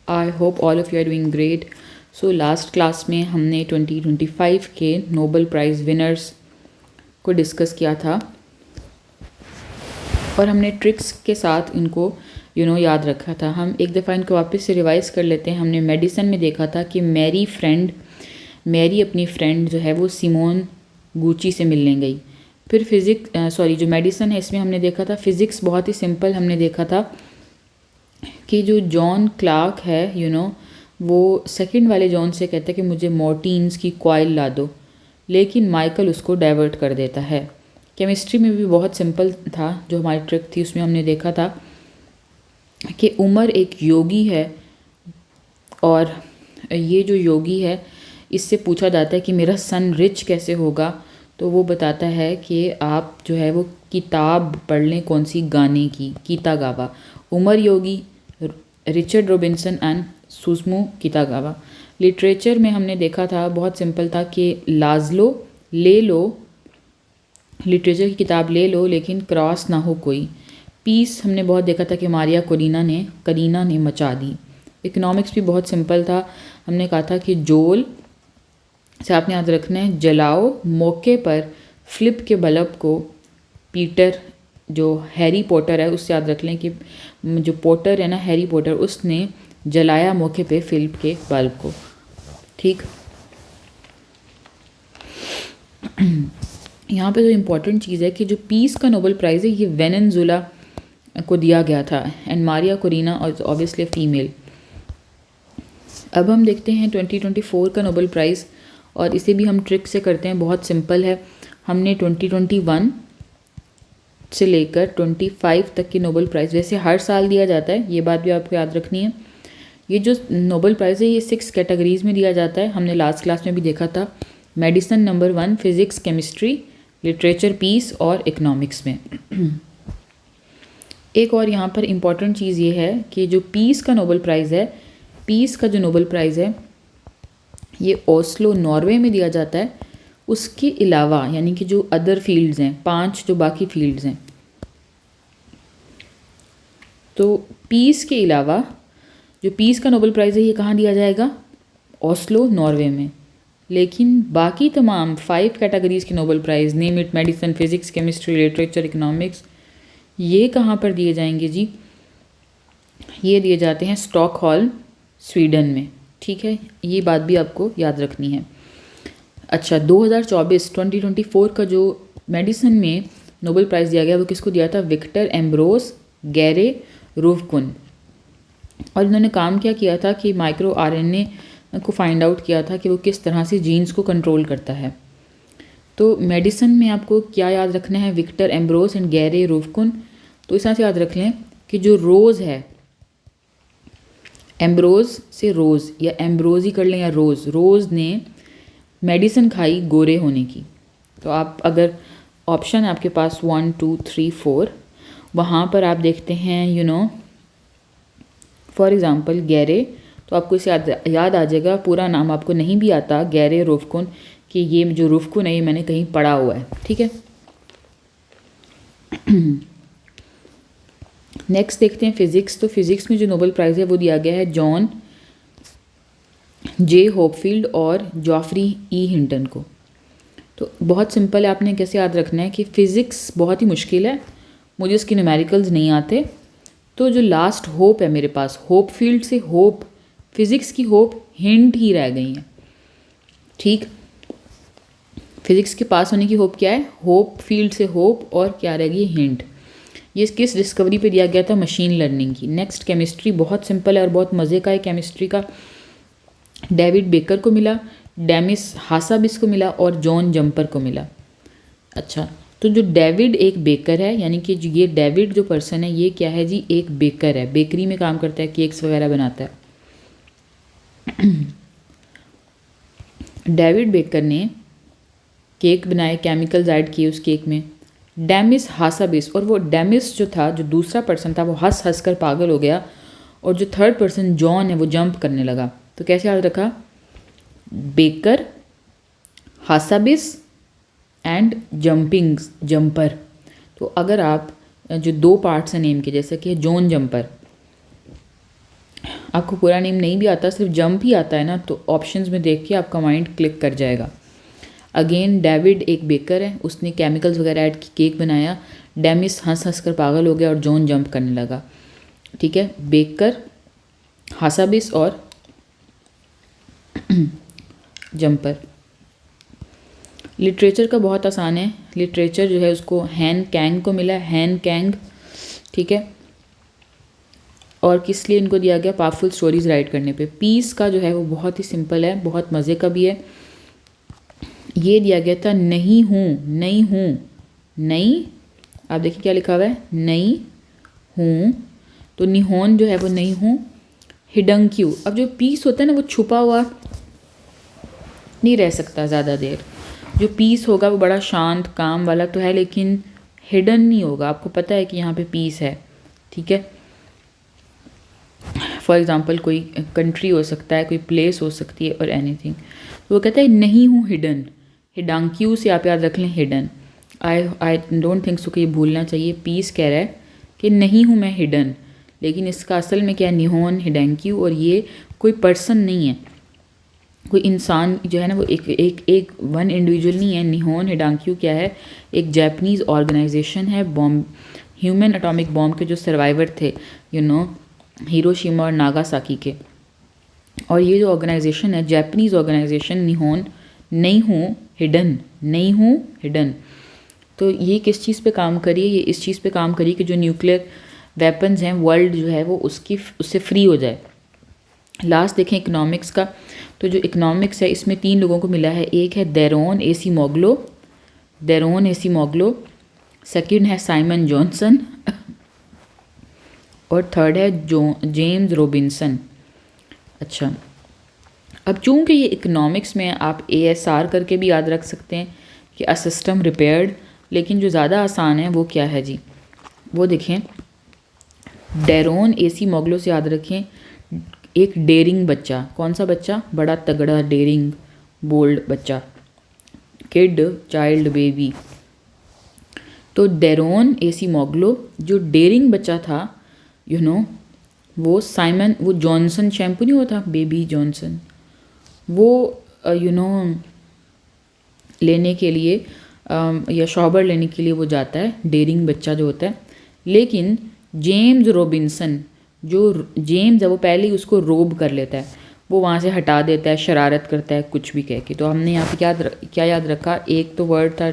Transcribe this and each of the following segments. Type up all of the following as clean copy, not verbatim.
I hope all of you are doing great. So last class में हमने 2025 के Nobel prize winners को discuss किया था और हमने ट्रिक्स के साथ इनको याद रखा था। हम एक दफ़ा इनको वापस से रिवाइज़ कर लेते हैं। हमने मेडिसिन में देखा था कि मैरी अपनी फ्रेंड जो है वो सिमोन गुची से मिलने गई। फिर जो मेडिसिन है इसमें हमने देखा था फिज़िक्स बहुत ही सिंपल। हमने देखा था कि जो जॉन क्लार्क है वो सेकंड वाले जॉन से कहता है कि मुझे मोर्टीन्स की कॉइल ला दो, लेकिन माइकल उसको डाइवर्ट कर देता है। केमिस्ट्री में भी बहुत सिंपल था जो हमारी ट्रिक थी, उसमें हमने देखा था कि उमर एक योगी है और ये जो योगी है इससे पूछा जाता है कि मेरा सन रिच कैसे होगा, तो वो बताता है कि आप जो है वो किताब पढ़ लें कौन सी गाने की, कीतागावा। उमर योगी, Richard Robinson and Suzumo Kitagawa. Literature में हमने देखा था बहुत सिंपल था कि लाज़लो ले लो, लिटरेचर की किताब ले लो लेकिन क्रॉस ना हो कोई। पीस हमने बहुत देखा था कि मारिया करीना ने मचा दी। इकोनॉमिक्स भी बहुत सिंपल था। हमने कहा था कि जोल से आपने याद रखना है जलाओ मौके पर फ्लिप के बल्ब को। पीटर जो हैरी पॉटर है उससे याद रख लें कि जो पॉटर है ना हैरी पॉटर, उसने जलाया मौके पे फिल्म के बल्ब को। ठीक, यहाँ पे जो इम्पोर्टेंट चीज़ है कि जो पीस का नोबेल प्राइज़ है ये वेनेजुला को दिया गया था and Maria Corina obviously female. अब हम देखते हैं 2024 का नोबेल प्राइज़ और इसे भी हम ट्रिक से करते हैं। बहुत सिंपल है। हमने 2021 से लेकर 25 तक के नोबेल प्राइज़ वैसे हर साल दिया जाता है, ये बात भी आपको याद रखनी है। ये जो नोबेल प्राइज़ है ये 6 कैटेगरीज़ में दिया जाता है। हमने लास्ट क्लास में भी देखा था। Medicine number 1, physics, chemistry, literature, peace और इकोनॉमिक्स में। एक और यहाँ पर इम्पॉर्टेंट चीज़ ये है कि जो पीस का नोबेल प्राइज़ है, पीस का जो नोबेल प्राइज़ है ये ओस्लो नॉर्वे में दिया जाता है। उसके अलावा यानी कि जो अदर फील्ड्स हैं, 5 जो बाकी फील्ड्स हैं, तो पीस के अलावा जो पीस का नोबेल प्राइज़ है ये कहाँ दिया जाएगा? ओस्लो नॉर्वे में। लेकिन बाकी तमाम 5 कैटेगरीज़ के Nobel price, name it, medicine, physics, chemistry, literature, economics, ये कहाँ पर दिए जाएंगे जी? ये दिए जाते हैं स्टॉकहोल्म, स्वीडन में। ठीक है, ये बात भी आपको याद रखनी है। अच्छा, 2024 का जो मेडिसिन में नोबेल प्राइज़ दिया गया वो किसको दिया था? Victor Ambros Gary Ruvkun. और इन्होंने काम क्या किया था कि माइक्रो आरएनए को फाइंड आउट किया था कि वो किस तरह से जीन्स को कंट्रोल करता है। तो मेडिसिन में आपको क्या याद रखना है? Victor Ambros and Gary Ruvkun. तो इस तरह से याद रख लें कि जो रोज़ है, एम्ब्रोज से रोज़ या एम्ब्रोज ही कर लें या रोज़ ने मेडिसिन खाई गोरे होने की। तो आप अगर ऑप्शन है आपके पास 1 2 3 4, वहाँ पर आप देखते हैं फॉर एग्ज़ाम्पल गैरे, तो आपको इसे याद आ जाएगा। पूरा नाम आपको नहीं भी आता, गैरे रूफकुन, कि ये जो रूफकुन है ये मैंने कहीं पढ़ा हुआ है। ठीक है, नेक्स्ट देखते हैं फिज़िक्स। तो फिज़िक्स में जो नोबेल प्राइज़ है वो दिया गया है जॉन जे होपफील्ड और जॉफरी ई हिंटन को। तो बहुत सिंपल है, आपने कैसे याद रखना है कि फ़िज़िक्स बहुत ही मुश्किल है, मुझे उसके न्यूमेरिकल्स नहीं आते। तो जो लास्ट होप है मेरे पास, होप फील्ड से होप, फिज़िक्स की होप हिंट ही रह गई है। ठीक, फिज़िक्स के पास होने की होप क्या है? होप फील्ड से होप, और क्या रह गई? हिंट। ये किस डिस्कवरी पे दिया गया था? मशीन लर्निंग की। नेक्स्ट केमिस्ट्री बहुत सिंपल है और बहुत मज़े का है केमिस्ट्री का। डेविड बेकर को मिला, डेमिस हासाबिस को मिला और जॉन जंपर को मिला। अच्छा, तो जो डेविड एक बेकर है, यानी कि ये डेविड जो पर्सन है ये क्या है जी? एक बेकर है, बेकरी में काम करता है, केक्स वगैरह बनाता है। डेविड बेकर ने केक बनाए, केमिकल्स ऐड किए उस केक में। डेमिस हासाबिस, और वो डेमिस जो था, जो दूसरा पर्सन था, वो हंस हंस कर पागल हो गया और जो थर्ड पर्सन जॉन है वो जंप करने लगा। तो कैसे याद रखा? Baker, Hassabis and Jumper. तो अगर आप जो 2 पार्ट्स हैं नेम के, जैसे कि जॉन जंपर, आपको पूरा नेम नहीं भी आता, सिर्फ जंप ही आता है ना, तो ऑप्शंस में देख के आपका माइंड क्लिक कर जाएगा। अगेन डेविड एक बेकर है, उसने केमिकल्स वगैरह ऐड की केक बनाया। डेमिस हंस हंस कर पागल हो गया और जॉन जंप करने लगा। ठीक है, बेकर, हासाबिस और जंपर। लिटरेचर का बहुत आसान है। लिटरेचर जो है उसको हैन कैंग को मिला, हैन कैंग। ठीक है, और किस लिए इनको दिया गया? पावरफुल स्टोरीज राइट करने पे। पीस का जो है वो बहुत ही सिंपल है, बहुत मज़े का भी है। ये दिया गया था नहीं हूँ, नहीं हूँ, नहीं, आप देखिए क्या लिखा हुआ है, नहीं हूँ, तो निहोन जो है वो नहीं हूँ। हिडंक्यू, अब जो पीस होता है ना वो छुपा हुआ नहीं रह सकता ज़्यादा देर। जो पीस होगा वो बड़ा शांत काम वाला तो है, लेकिन हिडन नहीं होगा, आपको पता है कि यहाँ पे पीस है। ठीक है, फॉर एग्ज़ाम्पल कोई कंट्री हो सकता है, कोई प्लेस हो सकती है और एनीथिंग। तो वो कहता है नहीं हूँ हिडन, हिडांक्यू से आप याद रख लें hidden. I don't think so कि ये भूलना चाहिए। पीस कह रहा है कि नहीं हूँ मैं हिडन, लेकिन इसका असल में क्या है, निहोन हिडांक्यू। और ये कोई पर्सन नहीं है, कोई इंसान जो है ना वो एक वन इंडिविजुअल नहीं है। निहोन हिडांक्यू क्या है, एक जापानीज़ ऑर्गेनाइजेशन है, बॉम्ब ह्यूमन एटॉमिक बॉम्ब के जो सर्वाइवर थे, हिरोशिमा और नागासाकी के। और ये जो ऑर्गेनाइजेशन है, जापानीज़ ऑर्गेनाइजेशन, निहोन नहीं हूँ हिडन, नहीं हूँ हिडन। तो ये किस चीज़ पे काम करी है? ये इस चीज़ पे काम करी कि जो न्यूक्लियर वेपन्स हैं, वर्ल्ड जो है वो उससे फ्री हो जाए। लास्ट देखें इकोनॉमिक्स का, तो जो इकोनॉमिक्स है इसमें 3 लोगों को मिला है। एक है डेरोन एसीमोग्लो, डेरोन एसीमोग्लो। सेकंड है साइमन जॉनसन और थर्ड है जेम्स रॉबिन्सन। अच्छा, अब चूंकि ये इकोनॉमिक्स में आप ASR करके भी याद रख सकते हैं कि अ सिस्टम रिपेयर्ड, लेकिन जो ज़्यादा आसान है वो क्या है जी, वो देखें, डेरोन एसीमोग्लो से याद रखें, एक डेयरिंग बच्चा। कौन सा बच्चा? बड़ा तगड़ा डेयरिंग बोल्ड बच्चा, किड, चाइल्ड, बेबी। तो डेरोन एसीमोग्लो जो डेयरिंग बच्चा था, वो साइमन, वो जॉनसन शैम्पू नहीं होता, बेबी जॉनसन, वो लेने के लिए या शॉबर लेने के लिए वो जाता है, डेयरिंग बच्चा जो होता है। लेकिन जेम्स रॉबिन्सन, जो जेम्स है वो पहले ही उसको रोब कर लेता है, वो वहाँ से हटा देता है, शरारत करता है कुछ भी कह के। तो हमने यहाँ पे क्या याद रखा, एक तो वर्ड था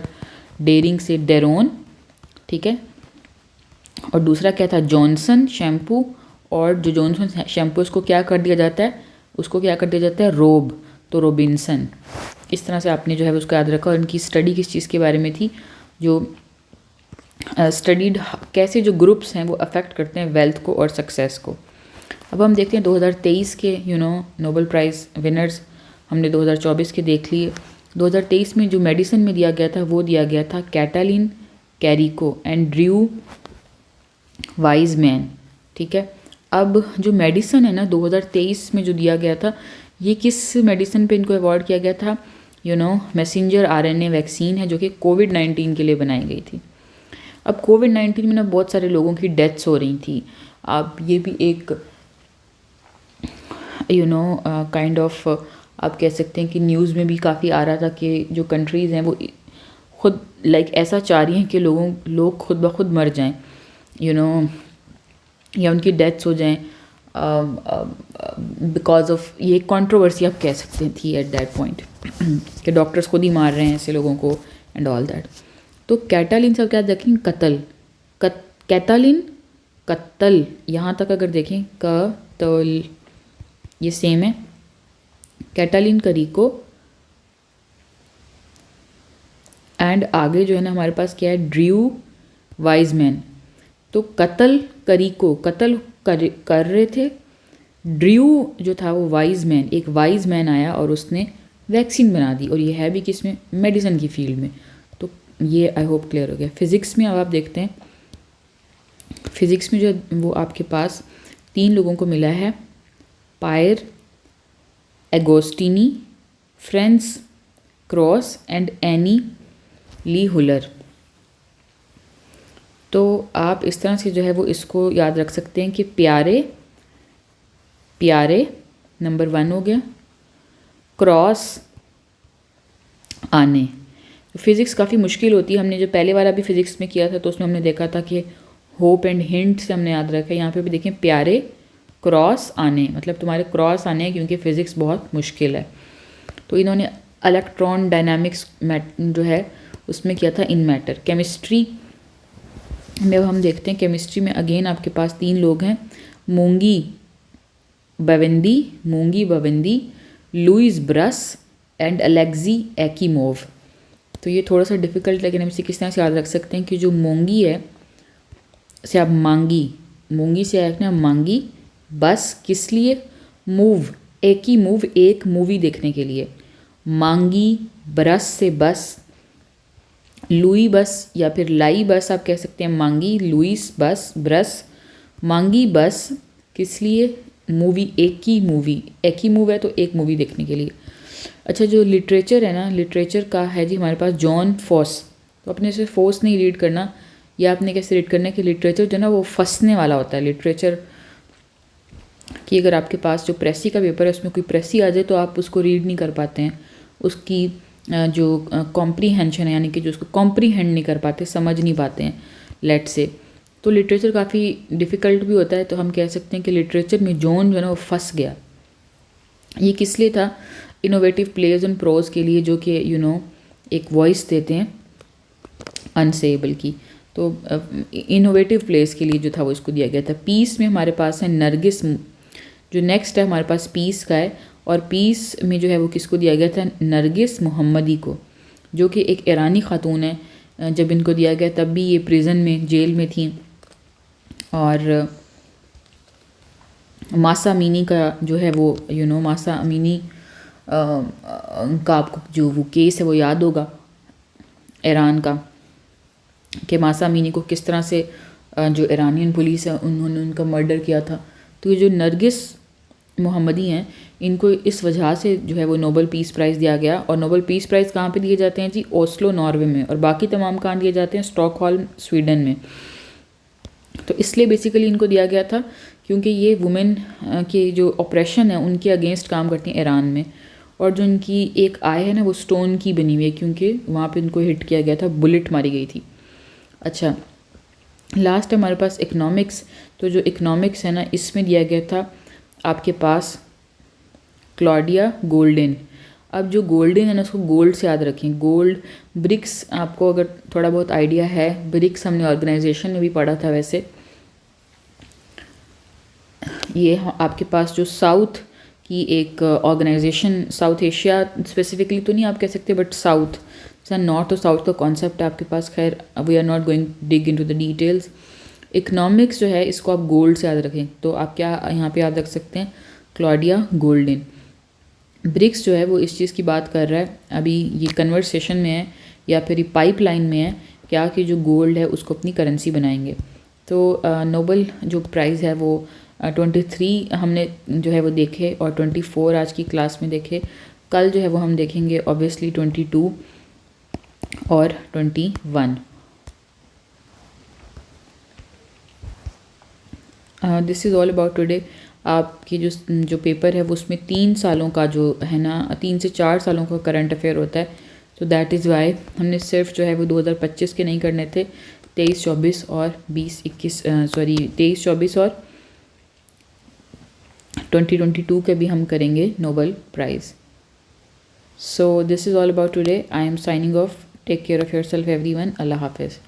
डेयरिंग से डेरोन, ठीक है, और दूसरा क्या था, जॉनसन शैम्पू। और जो जॉनसन शैम्पू उसको क्या कर दिया जाता है, उसको क्या कर दिया जाता है, रोब, तो रॉबिन्सन। इस तरह से आपने जो है उसको याद रखा। और इनकी स्टडी किस चीज़ के बारे में थी, जो स्टडीड कैसे जो ग्रुप्स हैं वो अफेक्ट करते हैं वेल्थ को और सक्सेस को। अब हम देखते हैं 2023 के नोबेल प्राइज़ विनर्स हमने 2024 के देख लिए। 2023 में जो मेडिसिन में दिया गया था वो दिया गया था Katalin Kariko and Drew Weissman. ठीक है, अब जो मेडिसिन है ना 2023 में जो दिया गया था, ये किस मेडिसिन पे इनको अवार्ड किया गया था, मैसेंजर RNA वैक्सीन है जो कि कोविड-19 के लिए बनाई गई थी। अब कोविड-19 में ना बहुत सारे लोगों की डेथ्स हो रही थी। अब ये भी एक काइंड ऑफ आप कह सकते हैं कि न्यूज़ में भी काफ़ी आ रहा था कि जो कंट्रीज़ हैं वो खुद ऐसा चाह रही हैं कि लोग खुद ब खुद मर जाएं, या उनकी डेथ्स हो जाएं बिकॉज ऑफ, ये कंट्रोवर्सी आप कह सकते थी एट दैट पॉइंट कि डॉक्टर्स खुद ही मार रहे हैं ऐसे लोगों को एंड ऑल दैट। तो कैटालिन से क्या देखें, कत्ल, कैटालिन कत्ल, यहाँ तक अगर देखें कत्ल ये सेम है, कैटालिन करीको एंड आगे जो है ना हमारे पास क्या है, ड्रू वाइजमैन। तो कत्ल करीको, कत्ल कर रहे थे, ड्रू जो था वो वाइजमैन, एक वाइज मैन आया और उसने वैक्सीन बना दी, और ये है भी किसमें, मेडिसिन की फील्ड में। तो ये आई होप क्लियर हो गया। फिज़िक्स में अब आप देखते हैं, फिज़िक्स में जो वो आपके पास 3 लोगों को मिला है, Pierre Agostini, Ferenc Krausz and Anne L'Huillier. तो आप इस तरह से जो है वो इसको याद रख सकते हैं कि प्यारे प्यारे नंबर 1 हो गया, क्रॉस आने। फिज़िक्स काफ़ी मुश्किल होती है, हमने जो पहले वाला भी फ़िज़िक्स में किया था तो उसमें हमने देखा था कि होप एंड हिंट से हमने याद रखा है। यहाँ पे भी देखें प्यारे क्रॉस आने, मतलब तुम्हारे क्रॉस आने क्योंकि फ़िज़िक्स बहुत मुश्किल है। तो इन्होंने इलेक्ट्रॉन डायनामिक्स जो है उसमें किया था इन मैटर। केमिस्ट्री में हम देखते हैं, केमिस्ट्री में अगेन आपके पास 3 लोग हैं, मूंगी बवेंदी, लुइस ब्रस एंड अलेक्जी एक्कीमोव। तो ये थोड़ा सा डिफ़िकल्ट, लेकिन हम इसे किस तरह से याद रख सकते हैं कि जो मूंगी है से आप मूंगी से रखना मांगी, बस किस लिए, मूव, एक ही मूव, एक मूवी देखने के लिए, मांगी, ब्रश से बस, लुई बस या फिर लाई बस आप कह सकते हैं, मांगी लुइस बस ब्रश, मांगी बस किस लिए, मूवी, एक ही मूव है तो एक मूवी देखने के लिए। अच्छा, जो लिटरेचर है ना, लिटरेचर का है जी हमारे पास जॉन फॉस। तो अपने से फोर्स नहीं रीड करना, या आपने कैसे रीड करना है कि लिटरेचर जो ना वो फंसने वाला होता है। लिटरेचर कि अगर आपके पास जो प्रेसी का पेपर है उसमें कोई प्रेसी आ जाए तो आप उसको रीड नहीं कर पाते हैं, उसकी जो कॉम्प्रीहेंशन है यानी कि जो उसको कॉम्प्रीहेंड नहीं कर पाते, समझ नहीं पाते हैं लेट से। तो लिटरेचर काफ़ी डिफ़िकल्ट भी होता है, तो हम कह सकते हैं कि लिटरेचर में जॉन जो है ना वो फंस गया। ये किस लिए था, इनोवेटिव प्लेज एंड प्रोज के लिए, जो कि एक वॉइस देते हैं अनसेबल की। तो इनोवेटिव प्लेस के लिए जो था वो इसको दिया गया था। पीस में हमारे पास है नरगिस, जो नेक्स्ट है हमारे पास पीस का है, और पीस में जो है वो किसको दिया गया था, नरगिस मोहम्मदी को, जो कि एक ईरानी खातून है। जब इनको दिया गया तब भी ये प्रिजन में, जेल में थी, और मासा अमीनी का जो है वो मासा अमीनी का आपको जो वो केस है वो याद होगा ईरान का, कि मासा अमीनी को किस तरह से जो ईरानियन पुलिस है उन्होंने उनका मर्डर किया था। तो ये जो नरगिस मोहम्मदी हैं, इनको इस वजह से जो है वो नोबल पीस प्राइज़ दिया गया। और नोबल पीस प्राइज़ कहाँ पे दिए जाते हैं जी, ओस्लो नॉर्वे में, और बाकी तमाम कहाँ दिए जाते हैं, स्टॉकहोल्म स्वीडन में। तो इसलिए बेसिकली इनको दिया गया था क्योंकि ये वुमेन के जो ऑपरेशन है उनके अगेंस्ट काम करती हैं ईरान में, और जो इनकी एक आय है ना वो स्टोन की बनी हुई है क्योंकि वहाँ पे इनको हिट किया गया था, बुलेट मारी गई थी। अच्छा, लास्ट है हमारे पास इकनॉमिक्स। तो जो इकनॉमिक्स है ना इसमें दिया गया था आपके पास क्लॉडिया गोल्डन। अब जो गोल्डन है ना उसको गोल्ड से याद रखें, गोल्ड। ब्रिक्स आपको अगर थोड़ा बहुत आइडिया है, ब्रिक्स हमने ऑर्गेनाइजेशन में भी पढ़ा था वैसे। ये आपके पास जो साउथ की एक ऑर्गेनाइजेशन, साउथ एशिया स्पेसिफिकली तो नहीं आप कह सकते, बट साउथ, जैसा नॉर्थ और साउथ का कॉन्सेप्ट है आपके पास। खैर we are not going dig into the details. Economics जो है इसको आप गोल्ड से याद रखें, तो आप क्या यहाँ पे याद रख सकते हैं, क्लॉडिया गोल्डन। ब्रिक्स जो है वो इस चीज़ की बात कर रहा है, अभी ये कन्वर्सेशन में है या फिर ये पाइपलाइन में है, क्या कि जो गोल्ड है उसको अपनी करेंसी बनाएंगे। तो नोबल जो प्राइज़ है वो 23 हमने जो है वो देखे, और 24 आज की क्लास में देखे। कल जो है वो हम देखेंगे ऑब्वियसली 22 और 21। This is all about today. आपकी जो पेपर है वो उसमें 3 सालों का जो है ना, 3 से 4 सालों का करंट अफेयर होता है। तो दैट इज़ वाई हमने सिर्फ जो है वो 2025 के नहीं करने थे, 23-24 और 20-21 23-24 और 2022 के भी हम करेंगे Nobel prize. So this is all about today. I am signing off. Take care of yourself everyone. अल्लाह हाफिज़।